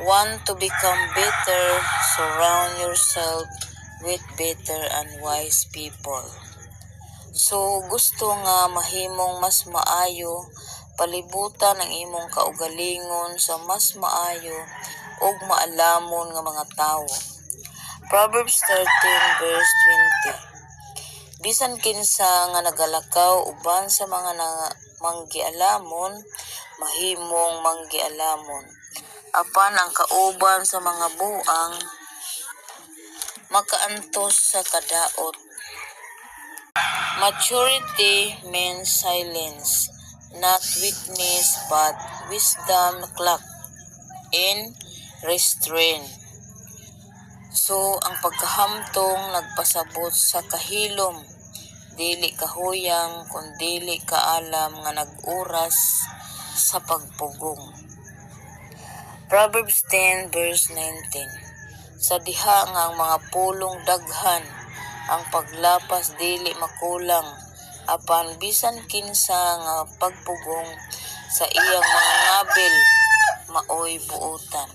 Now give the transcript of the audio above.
Want to become better, surround yourself with better and wise people. So gusto nga mahimong mas maayo, palibutan ang imong kaugalingon sa mas maayo ug maalamon nga mga tawo. Proverbs 13 verse 20. Bisan kinsa nga nagalakaw uban sa mga manggialamon, mahimong manggialamon. Apan ang kauban sa mga buang, makaantos sa kadaot. Maturity means silence, not weakness but wisdom clock in restraint. So, ang pagkahamtong nagpasabot sa kahilom, dili kahuyang kun dili kaalam nga nag-uras sa pagpugong. Proverbs 10 verse 19. Sa diha nga ang mga pulong daghan, ang paglapas dili makulang, apan bisan kinsa nga pagpugong sa iyang mga ngabil maoy buutan.